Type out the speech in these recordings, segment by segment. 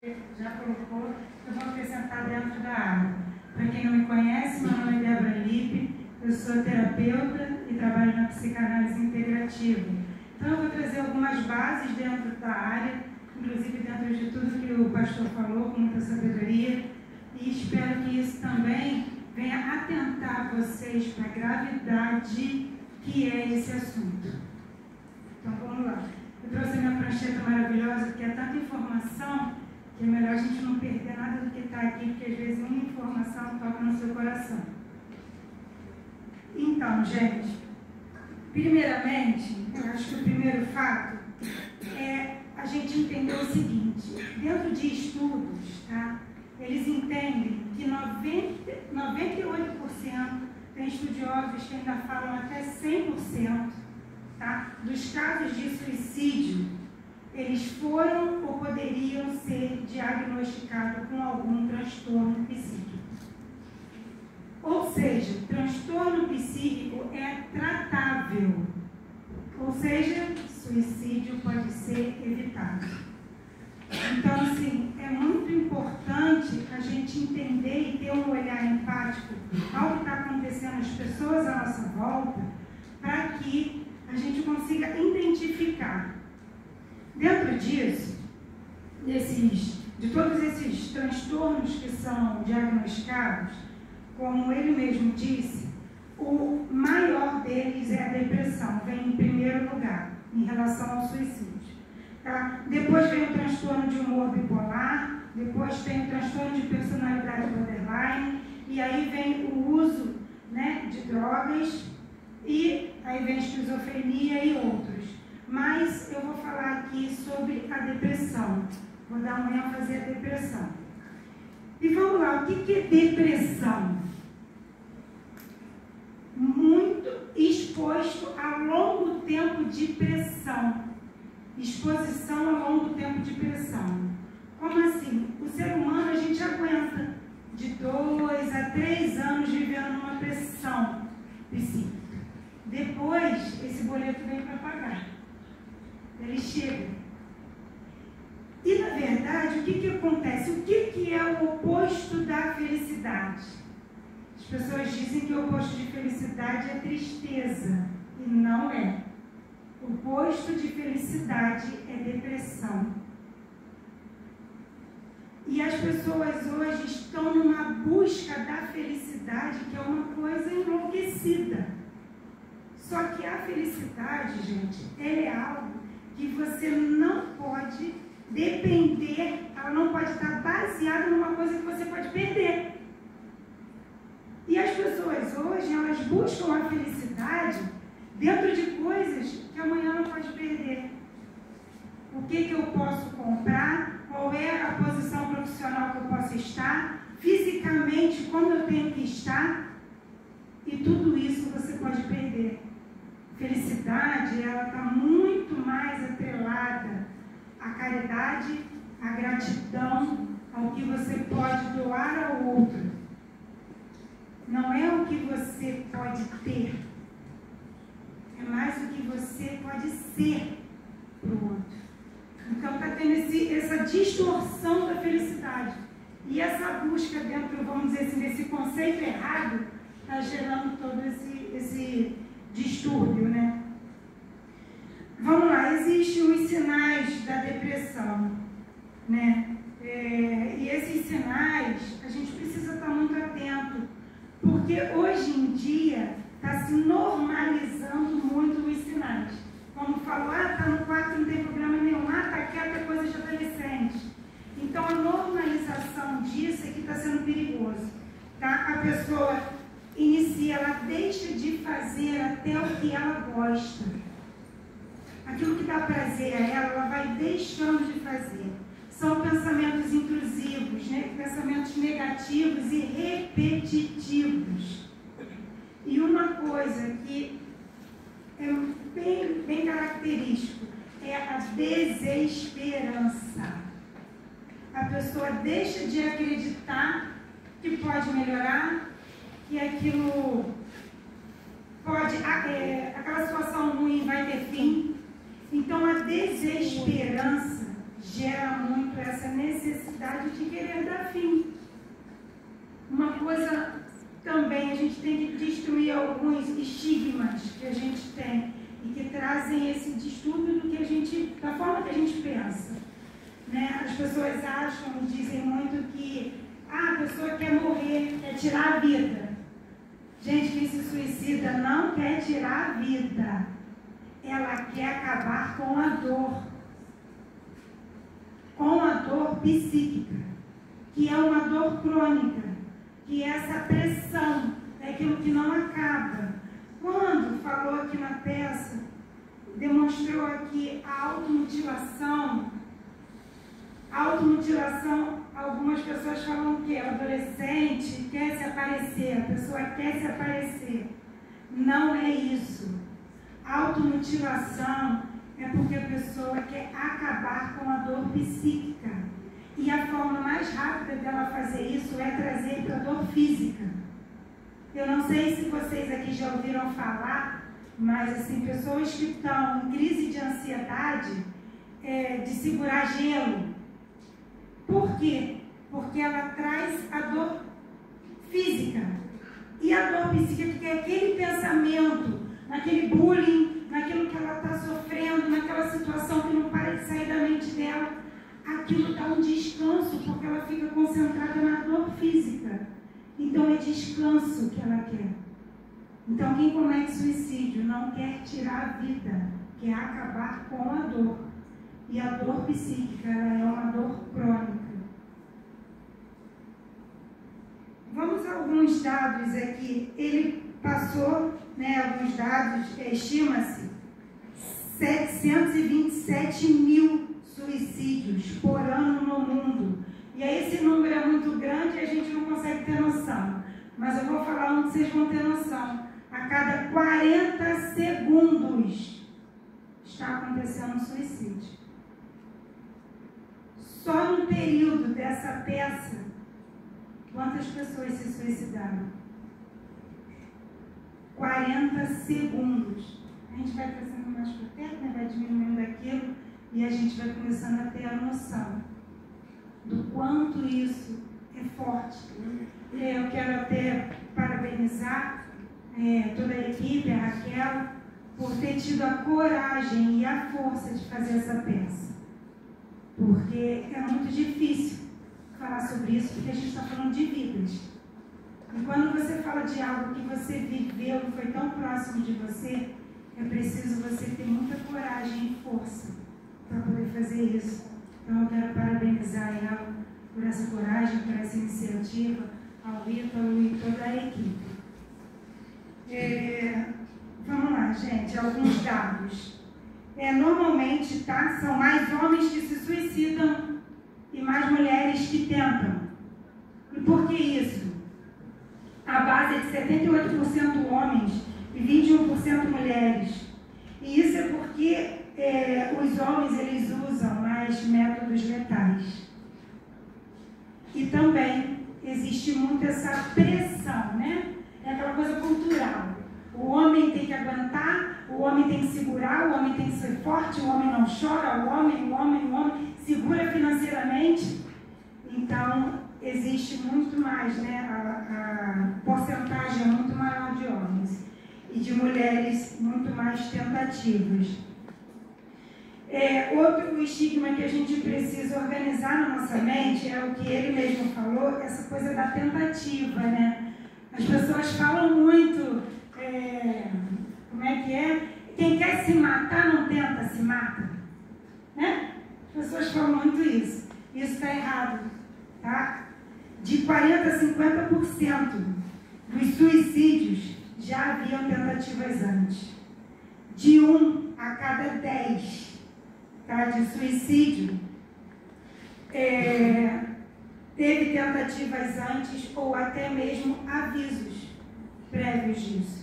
já colocou, eu vou acrescentar dentro da área. Para quem não me conhece, meu nome é Débora Lippe, eu sou terapeuta e trabalho na psicanálise integrativa. Então eu vou trazer algumas bases dentro da área, inclusive dentro de tudo que o pastor falou, com muita sabedoria, e espero que isso também venha atentar vocês para a gravidade que é esse assunto. Então vamos lá. Eu trouxe a minha prancheta maravilhosa, porque é tanta informação que é melhor a gente não perder nada do que está aqui, porque às vezes uma informação toca no seu coração. Então, gente, primeiramente, eu acho que o primeiro fato é a gente entender o seguinte: dentro de estudos, tá, eles entendem que 98%, tem estudiosos que ainda falam até 100%, tá, dos casos de suicídio, eles foram ou poderiam ser diagnosticados com algum transtorno psíquico. Ou seja, transtorno psíquico é tratável. Ou seja, suicídio pode ser evitado. Então, assim, é muito importante a gente entender e ter um olhar empático ao que está acontecendo às pessoas à nossa volta, para que a gente consiga identificar. Dentro disso, de todos esses transtornos que são diagnosticados, como ele mesmo disse, o maior deles é a depressão, vem em primeiro lugar, em relação ao suicídio. Tá? Depois vem o transtorno de humor bipolar, depois tem o transtorno de personalidade borderline, e aí vem o uso, né, de drogas, e aí vem esquizofrenia e outros. Mas eu vou falar aqui sobre a depressão. Vou dar uma ênfase à depressão. E vamos lá, o que é depressão? Muito exposto a longo tempo de pressão. Exposição a longo tempo de pressão. Como assim? O ser humano, a gente aguenta de 2 a 3 anos vivendo numa pressão psíquica. Depois, esse boleto vem para pagar. Ele chega. E, na verdade, o que acontece? O que é o oposto da felicidade? As pessoas dizem que o oposto de felicidade é tristeza. E não é. O oposto de felicidade é depressão. E as pessoas hoje estão numa busca da felicidade, que é uma coisa enlouquecida. Só que a felicidade, gente, ela é algo que você não pode depender, ela não pode estar baseada numa coisa que você pode perder. E as pessoas hoje, elas buscam a felicidade dentro de coisas que amanhã não pode perder. O que eu posso comprar, qual é a posição profissional que eu posso estar, fisicamente como eu tenho que estar, e tudo isso você pode perder. Felicidade, ela está muito mais atrelada à caridade, à gratidão, ao que você pode doar ao outro. Não é o que você pode ter, é mais o que você pode ser para o outro. Então está tendo essa distorção da felicidade. E essa busca dentro, vamos dizer assim, desse conceito errado, está gerando todo esse distúrbio, né? Vamos lá, existem os sinais da depressão, né? E esses sinais, a gente precisa estar muito atento, porque hoje em dia está se normalizando muito os sinais. Como falou, está no quarto, não tem problema nenhum, está quieto, é coisa de adolescente. Então a normalização disso é que está sendo perigoso, tá? A pessoa inicia, ela deixa de fazer até o que ela gosta. Aquilo que dá prazer a ela vai deixando de fazer. São pensamentos intrusivos, né? Pensamentos negativos e repetitivos. E uma coisa que é bem característico é a desesperança. A pessoa deixa de acreditar que pode melhorar, que aquilo pode, aquela situação ruim vai ter fim. Então a desesperança gera muito essa necessidade de querer dar fim. Uma coisa também, a gente tem que destruir alguns estigmas que a gente tem e que trazem esse distúrbio da forma que a gente pensa. Né? As pessoas acham e dizem muito que a pessoa quer morrer, quer tirar a vida. Gente, quem se suicida não quer tirar a vida. Ela quer acabar com a dor. Com a dor psíquica, que é uma dor crônica, que é essa pressão, é aquilo que não acaba. Quando falou aqui na peça, demonstrou aqui a automutilação, algumas pessoas falam que o adolescente quer se aparecer, a pessoa quer se aparecer. Não é isso. Automutilação é porque a pessoa quer acabar com a dor psíquica. E a forma mais rápida dela fazer isso é trazer para a dor física. Eu não sei se vocês aqui já ouviram falar, mas assim, pessoas que estão em crise de ansiedade, de segurar gelo. Por quê? Porque ela traz a dor física. E a dor psíquica, que é aquele pensamento, naquele bullying, naquilo que ela está sofrendo, naquela situação que não para de sair da mente dela, aquilo dá um descanso, porque ela fica concentrada na dor física. Então é descanso que ela quer. Então quem comete suicídio não quer tirar a vida, quer acabar com a dor. E a dor psíquica, ela é uma dor crônica. Vamos a alguns dados aqui. Ele passou, alguns dados, estima-se 727 mil suicídios por ano no mundo. E aí esse número é muito grande e a gente não consegue ter noção. Mas eu vou falar onde vocês vão ter noção. A cada 40 segundos está acontecendo um suicídio. Só no período dessa peça, quantas pessoas se suicidaram? 40 segundos. A gente vai trazendo mais para perto, vai diminuindo aquilo e a gente vai começando a ter a noção do quanto isso é forte. Eu quero até parabenizar toda a equipe, a Raquel, por ter tido a coragem e a força de fazer essa peça. Porque é muito difícil falar sobre isso, porque a gente está falando de vidas. E quando você fala de algo que você viveu, que foi tão próximo de você, é preciso você ter muita coragem e força para poder fazer isso. Então eu quero parabenizar ela por essa coragem, por essa iniciativa, ao Ítalo e toda a equipe. Vamos lá, gente, alguns dados. Normalmente, são mais homens que se suicidam e mais mulheres que tentam. E por que isso? A base é de 78% homens e 21% mulheres. E isso é porque os homens eles usam mais métodos letais. E também existe muito essa pressão, né? É aquela coisa cultural. O homem tem que aguentar, o homem tem que segurar, o homem tem que ser forte, o homem não chora, o homem segura financeiramente. Então, existe muito mais, né? A porcentagem é muito maior de homens e de mulheres muito mais tentativas. Outro estigma que a gente precisa organizar na nossa mente é o que ele mesmo falou, essa coisa da tentativa, né? As pessoas falam muito, como é que é? Quem quer se matar não tenta, se mata. Né? As pessoas falam muito isso. Isso está errado, tá? De 40% a 50% dos suicídios já haviam tentativas antes. De 1 a cada 10 de suicídio teve tentativas antes ou até mesmo avisos prévios disso.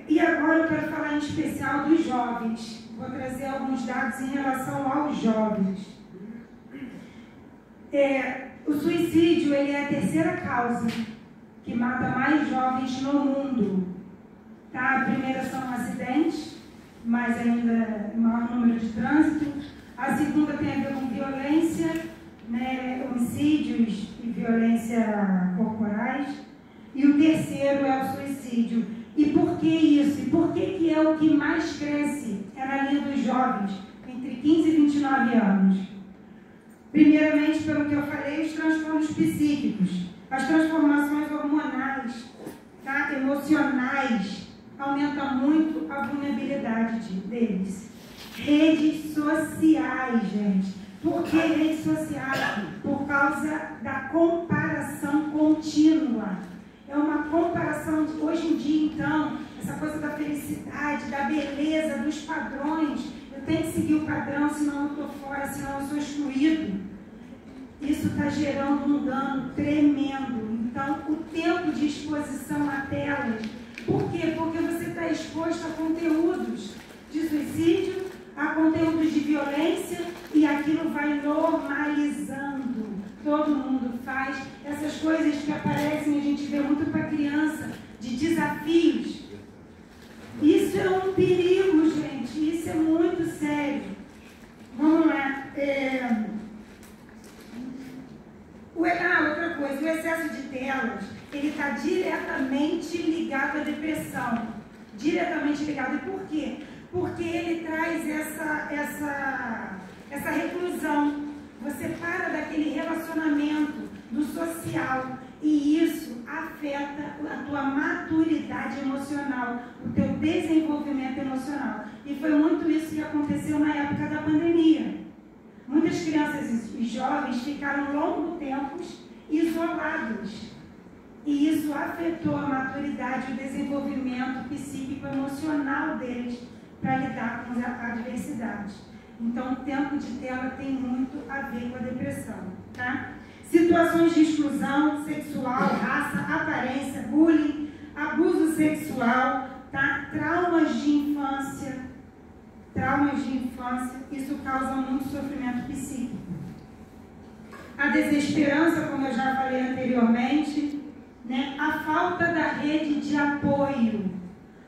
E agora eu quero falar em especial dos jovens. Vou trazer alguns dados em relação aos jovens. O suicídio ele é a terceira causa que mata mais jovens no mundo. Tá? A primeira são acidentes, mas ainda maior número de trânsito. A segunda tem a ver com violência homicídios e violência corporais. E o terceiro é o suicídio. E por que isso? E por que é o que mais cresce? É na linha dos jovens, entre 15 e 29 anos. Primeiramente, pelo que eu falei, os transtornos psíquicos, as transformações hormonais, tá? Emocionais, aumenta muito a vulnerabilidade deles. Redes sociais, gente. Por que redes sociais? Por causa da comparação contínua. É uma comparação, hoje em dia, então, essa coisa da felicidade, da beleza, dos padrões. Eu tenho que seguir o padrão, senão eu estou fora, senão eu sou excluído. Isso está gerando um dano tremendo. Então, o tempo de exposição a telas. Por quê? Porque você está exposto a conteúdos de suicídio, a conteúdos de violência, e aquilo vai normalizando. Todo mundo faz. Essas coisas que aparecem, a gente vê muito para criança, de desafios. Isso é um perigo, gente. Isso é muito sério. Vamos lá. Outra coisa, o excesso de telas, ele está diretamente ligado à depressão. Diretamente ligado. E por quê? Porque ele traz essa reclusão. Você para daquele relacionamento, do social, e isso afeta a tua maturidade emocional, o teu desenvolvimento emocional. E foi muito isso que aconteceu na época da pandemia. Muitas crianças e jovens ficaram longo tempo isolados. E isso afetou a maturidade e o desenvolvimento psíquico emocional deles para lidar com as adversidades. Então, o tempo de tela tem muito a ver com a depressão, tá? Situações de exclusão sexual, raça, aparência, bullying, abuso sexual, tá? Traumas de infância, isso causa muito sofrimento psíquico. A desesperança, como eu já falei anteriormente, né? A falta da rede de apoio.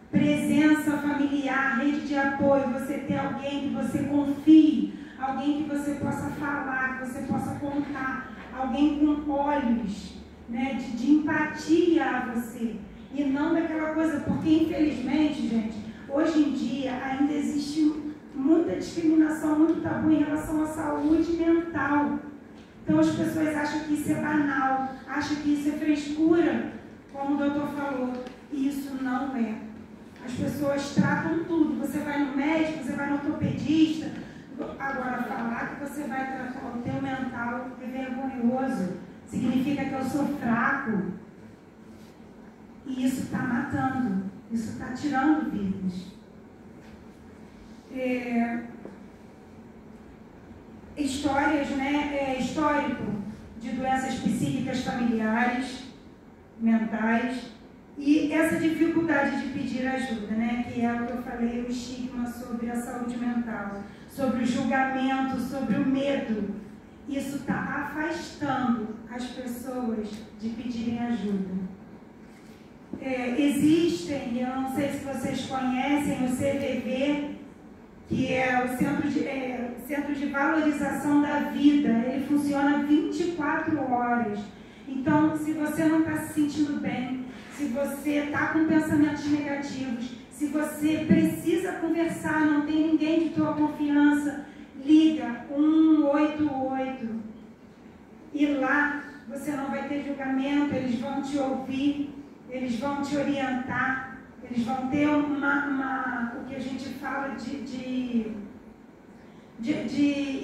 Presença familiar, rede de apoio, você ter alguém que você confie, alguém que você possa falar, que você possa contar, alguém com olhos, né, de empatia a você, e não daquela coisa, porque infelizmente, gente, hoje em dia ainda existe muita discriminação, muito tabu em relação à saúde mental. Então as pessoas acham que isso é banal, acham que isso é frescura, como o doutor falou, e isso não é. As pessoas tratam tudo. Você vai no médico, você vai no ortopedista. Agora, falar que você vai tratar o teu mental é vergonhoso. Significa que eu sou fraco. E isso está matando. Isso está tirando vidas. Histórias, né? Histórico de doenças psíquicas familiares, mentais. E essa dificuldade de pedir ajuda, né, que é o que eu falei, o estigma sobre a saúde mental, sobre o julgamento, sobre o medo. Isso está afastando as pessoas de pedirem ajuda. Existem, eu não sei se vocês conhecem, o CVV, que é o Centro de Valorização da Vida. Ele funciona 24 horas. Então, se você não está se sentindo bem, se você está com pensamentos negativos, se você precisa conversar, não tem ninguém de tua confiança, liga 188. E lá você não vai ter julgamento, eles vão te ouvir, eles vão te orientar, eles vão ter o que a gente fala de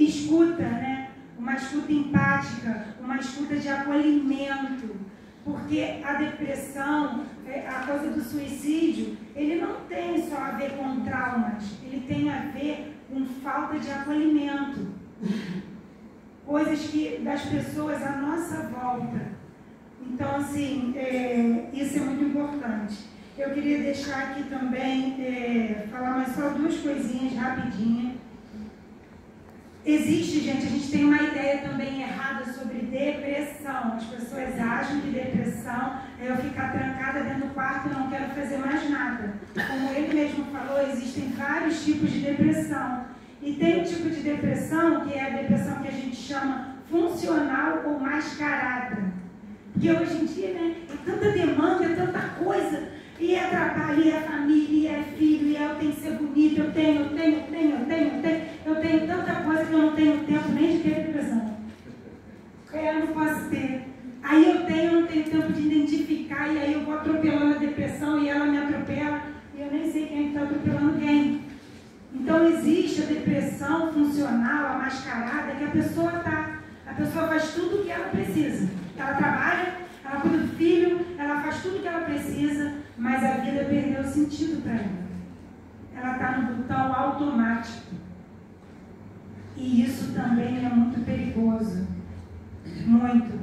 escuta, né? Uma escuta empática, uma escuta de acolhimento. Porque a depressão, a coisa do suicídio, ele não tem só a ver com traumas, ele tem a ver com falta de acolhimento. Coisas das pessoas à nossa volta. Então, assim, isso é muito importante. Eu queria deixar aqui também, falar mais só duas coisinhas rapidinho. Existe, gente, a gente tem uma ideia também errada sobre depressão. As pessoas acham que depressão é eu ficar trancada dentro do quarto e não quero fazer mais nada. Como ele mesmo falou, existem vários tipos de depressão. E tem um tipo de depressão, que é a depressão que a gente chama funcional ou mascarada. Porque hoje em dia, né, é tanta demanda, é tanta coisa, e é trabalho, e é família, e é filho, e eu tenho que ser bonito, eu tenho tanta coisa que eu não tenho tempo nem de ter depressão. Eu não posso ter. Aí eu não tenho tempo de identificar, e aí eu vou atropelando a depressão, e ela me atropela, e eu nem sei quem está atropelando quem. Então existe a depressão funcional, a mascarada, que a pessoa faz tudo o que ela precisa. Ela trabalha, ela cuida do filho, ela faz tudo o que ela precisa, mas a vida perdeu o sentido para ela. Ela está no botão automático. E isso também é muito perigoso. Muito.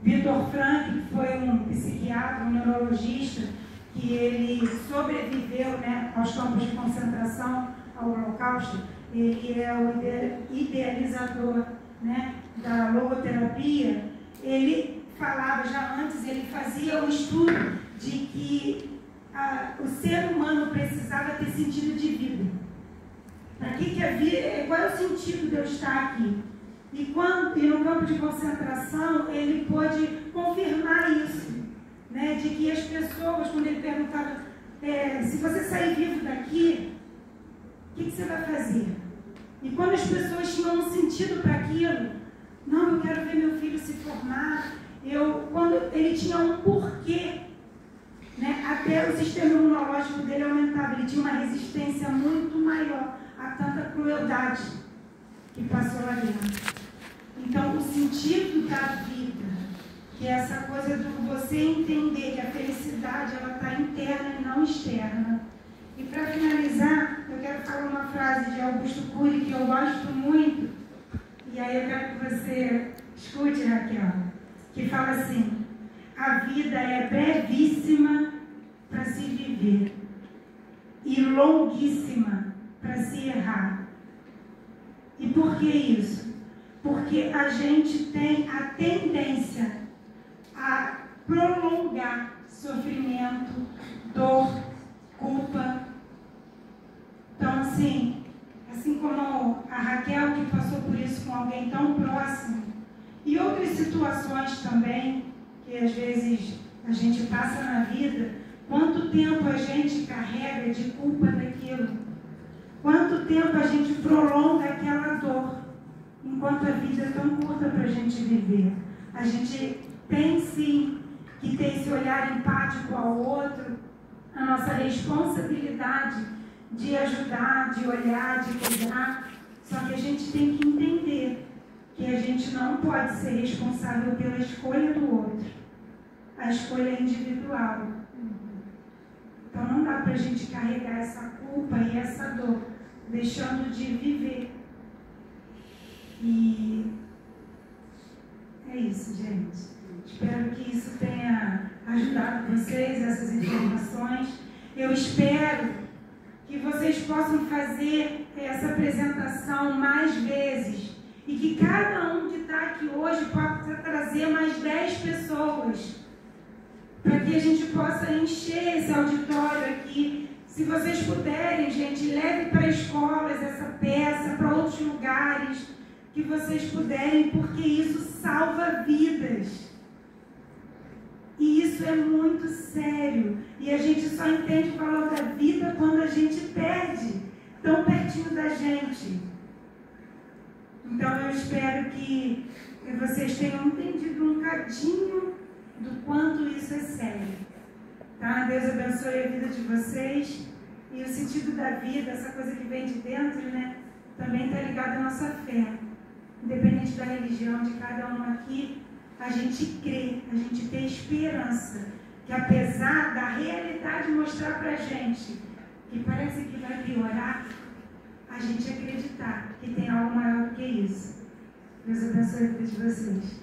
Viktor Frankl foi um psiquiatra, um neurologista, que ele sobreviveu, né, aos campos de concentração, ao Holocausto. Ele é o idealizador, né, da logoterapia. Ele falava já antes, ele fazia um estudo de que o ser humano precisava ter sentido de vida. Para que havia? Qual é o sentido de eu estar aqui? E no campo de concentração, ele pôde confirmar isso, né, de que as pessoas, quando ele perguntava, se você sair vivo daqui, o que você vai fazer? E quando as pessoas tinham um sentido para aquilo, não, eu quero ver meu filho se formar, quando ele tinha um porquê, né, até o sistema imunológico dele aumentava, ele tinha uma resistência muito maior a tanta crueldade que passou lá dentro. Então, o sentido da vida, que é essa coisa de você entender que a felicidade ela está interna e não externa. E para finalizar, eu quero falar uma frase de Augusto Cury que eu gosto muito, e aí eu quero que você escute, Raquel, que fala assim: a vida é brevíssima para se viver e longuíssima para se errar. E por que isso? Porque a gente tem a tendência a prolongar sofrimento, dor, culpa. Então, assim como a Raquel, que passou por isso com alguém tão próximo, e outras situações também, que às vezes a gente passa na vida, quanto tempo a gente carrega de culpa daquilo? Quanto tempo a gente prolonga aquela dor? Enquanto a vida é tão curta para a gente viver. A gente tem sim que ter esse olhar empático ao outro, a nossa responsabilidade de ajudar, de olhar, de cuidar. Só que a gente tem que entender que a gente não pode ser responsável pela escolha do outro. A escolha é individual. Então não dá para a gente carregar essa culpa e essa dor, deixando de viver. E é isso, gente. Espero que isso tenha ajudado vocês, essas informações. Eu espero que vocês possam fazer essa apresentação mais vezes e que cada um que está aqui hoje possa trazer mais 10 pessoas para que a gente possa encher esse auditório aqui. Se vocês puderem, gente, leve para escolas essa peça, para outros lugares que vocês puderem, porque isso salva vidas. E isso é muito sério. E a gente só entende o valor da vida quando a gente perde, tão pertinho da gente. Então eu espero que vocês tenham entendido um cadinho do quanto isso é sério. Tá? Deus abençoe a vida de vocês. E o sentido da vida, essa coisa que vem de dentro, né, também está ligado à nossa fé. Independente da religião de cada um aqui, a gente crê, a gente tem esperança que apesar da realidade mostrar para a gente que parece que vai piorar, a gente acreditar que tem algo maior do que isso. Deus abençoe a vida de vocês.